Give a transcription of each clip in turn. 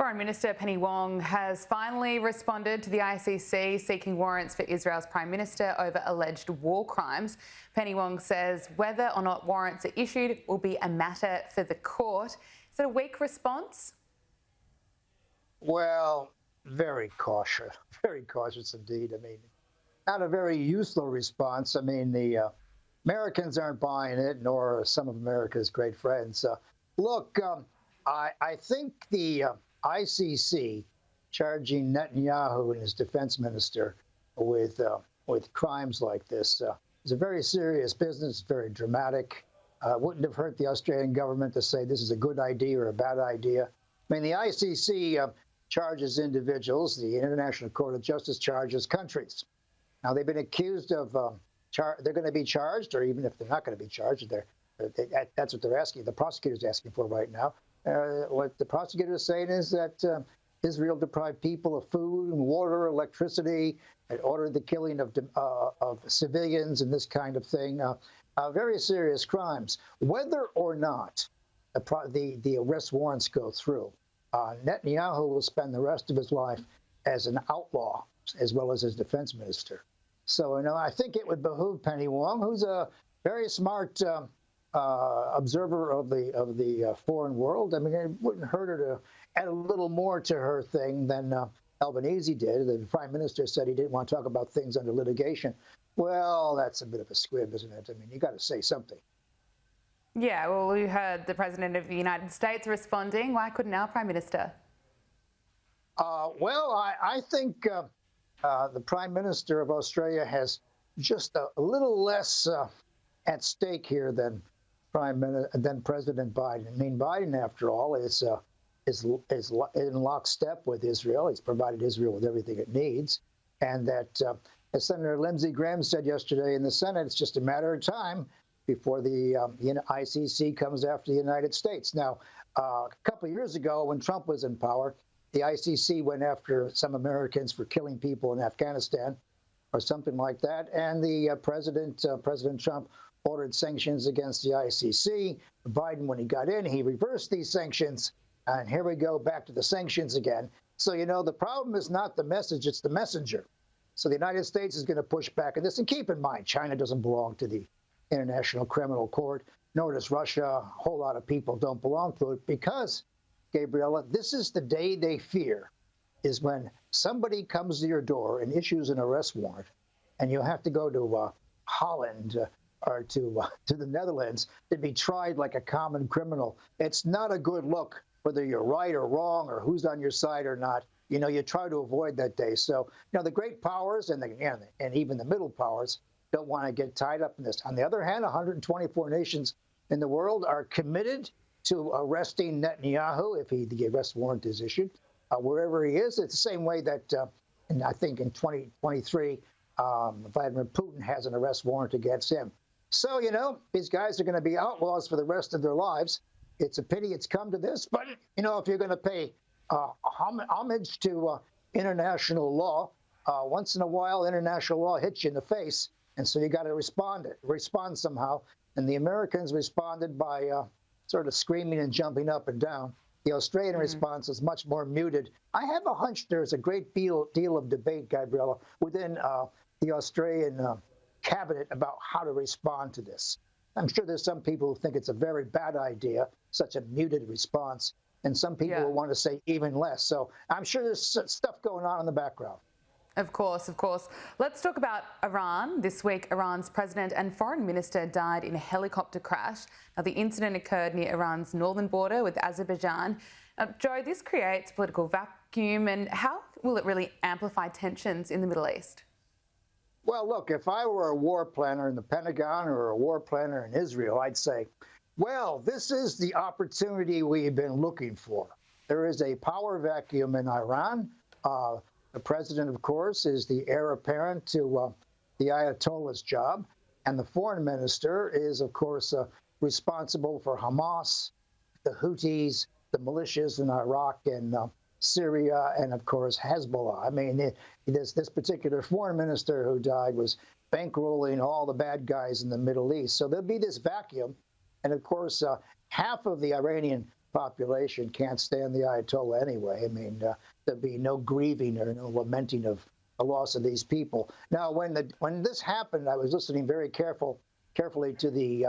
Foreign Minister Penny Wong has finally responded to the ICC seeking warrants for Israel's Prime Minister over alleged war crimes. Penny Wong says whether or not warrants are issued will be a matter for the court. Is it a weak response? Well, very cautious indeed. I mean, not a very useful response. I mean, the Americans aren't buying it, nor some of America's great friends. Look, I think the ICC charging Netanyahu and his defense minister with crimes like this is a very serious business, very dramatic. Wouldn't have hurt the Australian government to say this is a good idea or a bad idea. I mean, the ICC charges individuals. The International Court of Justice charges countries. Now, they've been accused of, they're going to be charged, or even if they're not going to be charged, that's what they're asking. The prosecutor's asking for right now. What the prosecutor is saying is that Israel deprived people of food and water, electricity, and ordered the killing of civilians and this kind of thing. Very serious crimes. Whether or not the arrest warrants go through, Netanyahu will spend the rest of his life as an outlaw, as well as his defense minister. So, I think it would behoove Penny Wong, who's a very smart observer of the foreign world. I mean, it wouldn't hurt her to add a little more to her thing than Albanese did. The prime minister said he didn't want to talk about things under litigation. Well, that's a bit of a squib, isn't it? I mean, you got to say something. Yeah, well, we heard the President of the United States responding. Why couldn't our Prime Minister? I think the Prime Minister of Australia has just a little less at stake here than President Biden. I mean, Biden, after all, is in lockstep with Israel. He's provided Israel with everything it needs, and that, as Senator Lindsey Graham said yesterday in the Senate, it's just a matter of time before the ICC comes after the United States. Now, a couple of years ago, when Trump was in power, the ICC went after some Americans for killing people in Afghanistan or something like that. And the President Trump ordered sanctions against the ICC. Biden, when he got in, he reversed these sanctions. And here we go back to the sanctions again. So, the problem is not the message, it's the messenger. So the United States is going to push back on this. And keep in mind, China doesn't belong to the International Criminal Court, nor does Russia. A whole lot of people don't belong to it because, Gabriella, this is the day they fear, is when somebody comes to your door and issues an arrest warrant, and you have to go to Holland or to the Netherlands to be tried like a common criminal. It's not a good look, whether you're right or wrong or who's on your side or not. You try to avoid that day. So, the great powers and even the middle powers don't want to get tied up in this. On the other hand, 124 nations in the world are committed to arresting Netanyahu if the arrest warrant is issued, wherever he is. It's the same way that, I think in 2023, Vladimir Putin has an arrest warrant against him. So, these guys are going to be outlaws for the rest of their lives. It's a pity it's come to this, but, if you're going to pay homage to international law, once in a while, international law hits you in the face. And so you got to respond somehow. And the Americans responded by sort of screaming and jumping up and down. The Australian response is much more muted. I have a hunch there's a great deal of debate, Gabriella, within the Australian cabinet about how to respond to this. I'm sure there's some people who think it's a very bad idea, such a muted response, and some people who want to say even less. So I'm sure there's stuff going on in the background. Of course, of course. Let's talk about Iran. This week, Iran's president and foreign minister died in a helicopter crash. Now, the incident occurred near Iran's northern border with Azerbaijan. Joe, this creates a political vacuum, and how will it really amplify tensions in the Middle East? Well, look, if I were a war planner in the Pentagon or a war planner in Israel, I'd say, well, this is the opportunity we've been looking for. There is a power vacuum in Iran. The president, of course, is the heir apparent to the Ayatollah's job. And the foreign minister is, of course, responsible for Hamas, the Houthis, the militias in Iraq and Syria, and, of course, Hezbollah. I mean, this particular foreign minister who died was bankrolling all the bad guys in the Middle East. So there'll be this vacuum. And, of course, half of the Iranian population can't stand the Ayatollah anyway. I mean, there'd be no grieving or no lamenting of the loss of these people. Now, when this happened, I was listening very carefully to the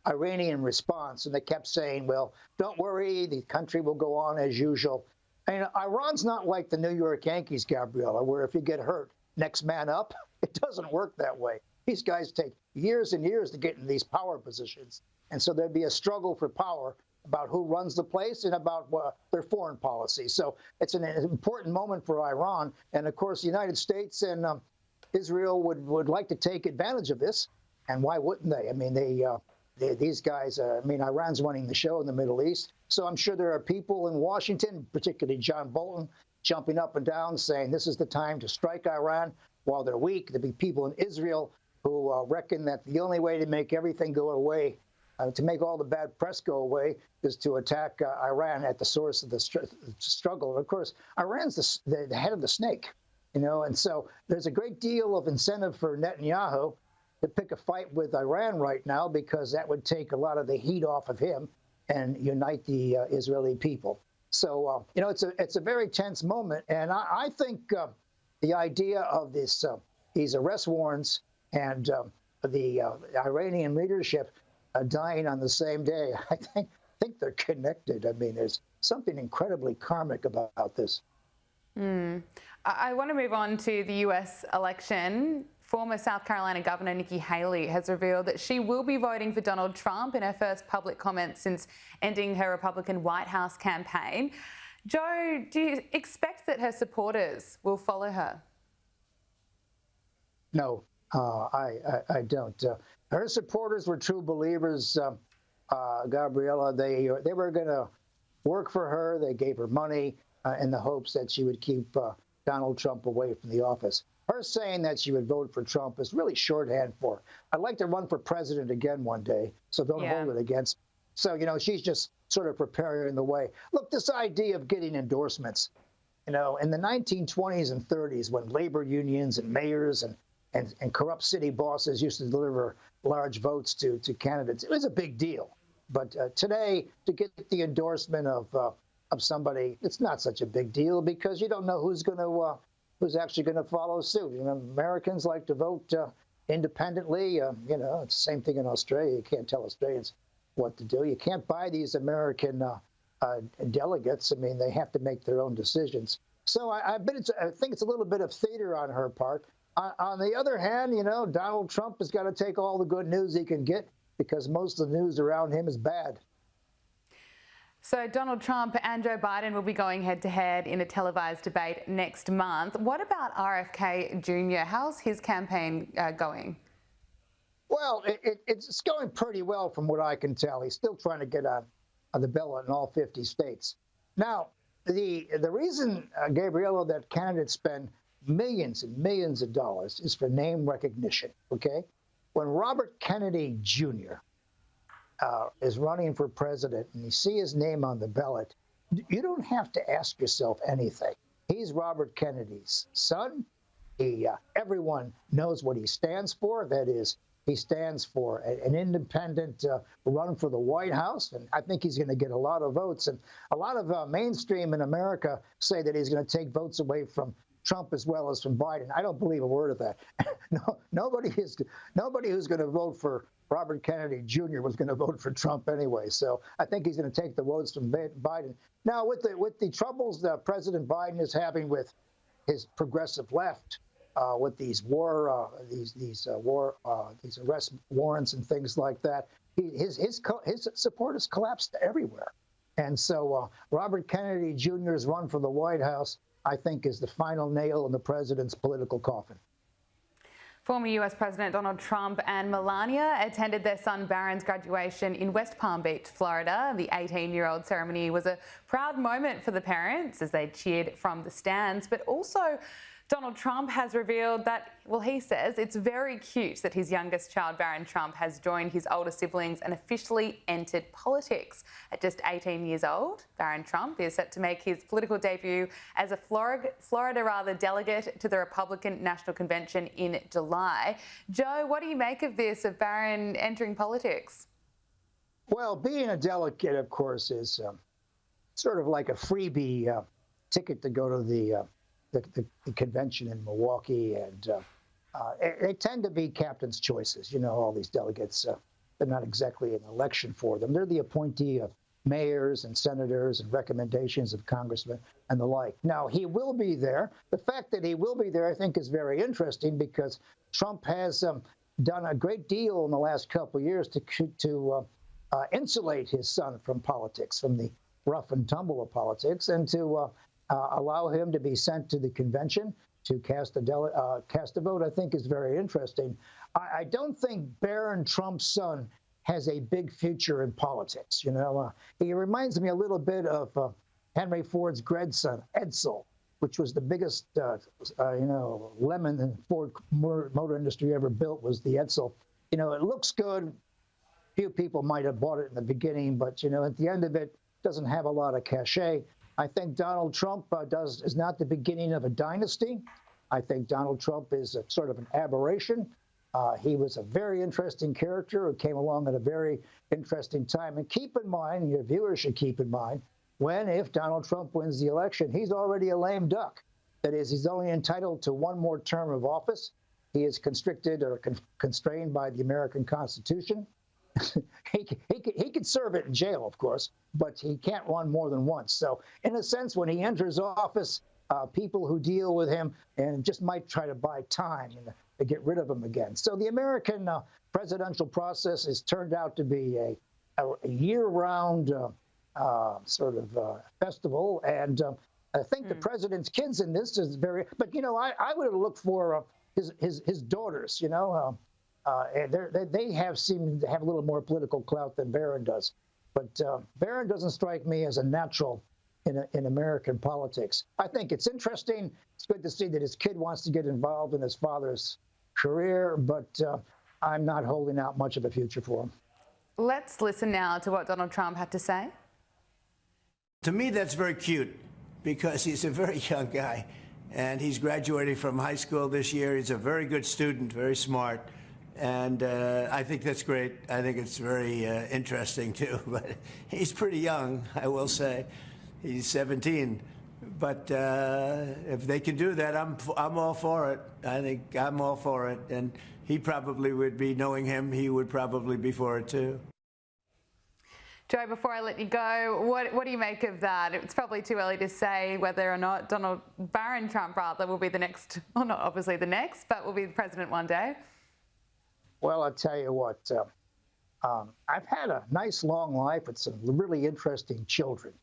Iranian response, and they kept saying, well, don't worry, the country will go on as usual. And Iran's not like the New York Yankees, Gabriella, where if you get hurt, next man up. It doesn't work that way. These guys take years and years to get in these power positions. And so there'd be a struggle for power about who runs the place and about their foreign policy. So it's an important moment for Iran. And of course, the United States and Israel would like to take advantage of this. And why wouldn't they? I mean, these guys, Iran's running the show in the Middle East. So I'm sure there are people in Washington, particularly John Bolton, jumping up and down saying this is the time to strike Iran while they're weak. There'll be people in Israel who reckon that the only way to make everything go away, to make all the bad press go away, is to attack Iran at the source of the struggle. And of course, Iran's the head of the snake, and so there's a great deal of incentive for Netanyahu to pick a fight with Iran right now, because that would take a lot of the heat off of him and unite the Israeli people. So, it's a very tense moment. And I think the idea of these arrest warrants and the Iranian leadership dying on the same day, I think they're connected. I mean, there's something incredibly karmic about this. I want to move on to the US election. Former South Carolina Governor Nikki Haley has revealed that she will be voting for Donald Trump in her first public comment since ending her Republican White House campaign. Joe, do you expect that her supporters will follow her? No, I don't. Her supporters were true believers, Gabriella. They were going to work for her. They gave her money in the hopes that she would keep Donald Trump away from the office. Her saying that she would vote for Trump is really shorthand for her. I'd like to run for president again one day, so don't hold it against me. So, she's just sort of preparing the way. Look, this idea of getting endorsements, in the 1920s and 30s, when labor unions and mayors and corrupt city bosses used to deliver large votes to candidates, it was a big deal. But today, to get the endorsement of somebody, it's not such a big deal, because you don't know who's who's actually going to follow suit. Americans like to vote independently. It's the same thing in Australia. You can't tell Australians what to do. You can't buy these American delegates. I mean, they have to make their own decisions. So I think it's a little bit of theater on her part. On the other hand, Donald Trump has got to take all the good news he can get, because most of the news around him is bad. So Donald Trump and Joe Biden will be going head-to-head in a televised debate next month. What about RFK Jr.? How's his campaign going? Well, it's going pretty well from what I can tell. He's still trying to get on the ballot in all 50 states. Now, the reason, Gabriella, that candidates spend millions and millions of dollars is for name recognition, okay? When Robert Kennedy Jr. Is running for president and you see his name on the ballot, you don't have to ask yourself anything. He's Robert Kennedy's son. Everyone knows what he stands for. That is, he stands for an independent run for the White House, and I think he's going to get a lot of votes. And a lot of mainstream in America say that he's going to take votes away from Trump as well as from Biden. I don't believe a word of that. Nobody who's going to vote for Robert Kennedy Jr. was going to vote for Trump anyway. So I think he's going to take the votes from Biden. Now, with the troubles that President Biden is having with his progressive left, with these arrest warrants and things like that, his support has collapsed everywhere. And so Robert Kennedy Jr.'s run for the White House, I think, is the final nail in the president's political coffin. Former US President Donald Trump and Melania attended their son Barron's graduation in West Palm Beach, Florida. The 18-year-old ceremony was a proud moment for the parents as they cheered from the stands, but also Donald Trump has revealed that, well, he says it's very cute that his youngest child, Barron Trump, has joined his older siblings and officially entered politics. At just 18 years old, Barron Trump is set to make his political debut as a Florida delegate to the Republican National Convention in July. Joe, what do you make of this, of Barron entering politics? Well, being a delegate, of course, is sort of like a freebie ticket to go to the convention in Milwaukee, and they tend to be captain's choices. You know, all these delegates, they're not exactly an election for them. They're the appointee of mayors and senators and recommendations of congressmen and the like. Now, he will be there. The fact that he will be there, I think, is very interesting because Trump has done a great deal in the last couple of years to insulate his son from politics, from the rough and tumble of politics, and to allow him to be sent to the convention to cast a vote, I think is very interesting. I don't think Barron Trump's son has a big future in politics. You know, he reminds me a little bit of Henry Ford's grandson, Edsel, which was the biggest, lemon the Ford motor industry ever built was the Edsel. You know, it looks good. Few people might have bought it in the beginning, but, you know, at the end of it, doesn't have a lot of cachet. I think Donald Trump is not the beginning of a dynasty. I think Donald Trump is a sort of an aberration. He was a very interesting character who came along at a very interesting time. And keep in mind, your viewers should keep in mind, if Donald Trump wins the election, he's already a lame duck. That is, he's only entitled to one more term of office. He is constricted or constrained by the American Constitution. He could serve it in jail, of course, but he can't run more than once. So in a sense, when he enters office, people who deal with him and just might try to buy time to get rid of him again. So the American presidential process has turned out to be a year-round sort of festival. And I think the president's kids in this is very, but, you know, I would have looked for his daughters, you know, and they seem to have a little more political clout than Barron does. But Barron doesn't strike me as a natural in American politics. I think it's interesting. It's good to see that his kid wants to get involved in his father's career, but I'm not holding out much of a future for him. Let's listen now to what Donald Trump had to say. To me, that's very cute because he's a very young guy and he's graduating from high school this year. He's a very good student, very smart. And I think that's great. I think it's very interesting, too. But he's pretty young, I will say. He's 17. But if they can do that, I'm all for it. I think I'm all for it. And he probably would be, knowing him, he would probably be for it, too. Joe, before I let you go, what do you make of that? It's probably too early to say whether or not Barron Trump, rather, will be the next, well, not obviously the next, but will be the president one day. Well, I'll tell you what, I've had a nice long life with some really interesting children.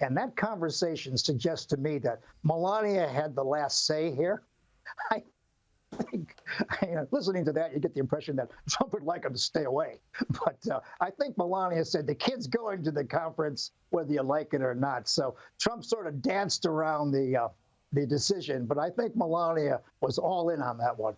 And that conversation suggests to me that Melania had the last say here. I think, listening to that, you get the impression that Trump would like him to stay away. But I think Melania said the kid's going to the conference whether you like it or not. So Trump sort of danced around the decision. But I think Melania was all in on that one.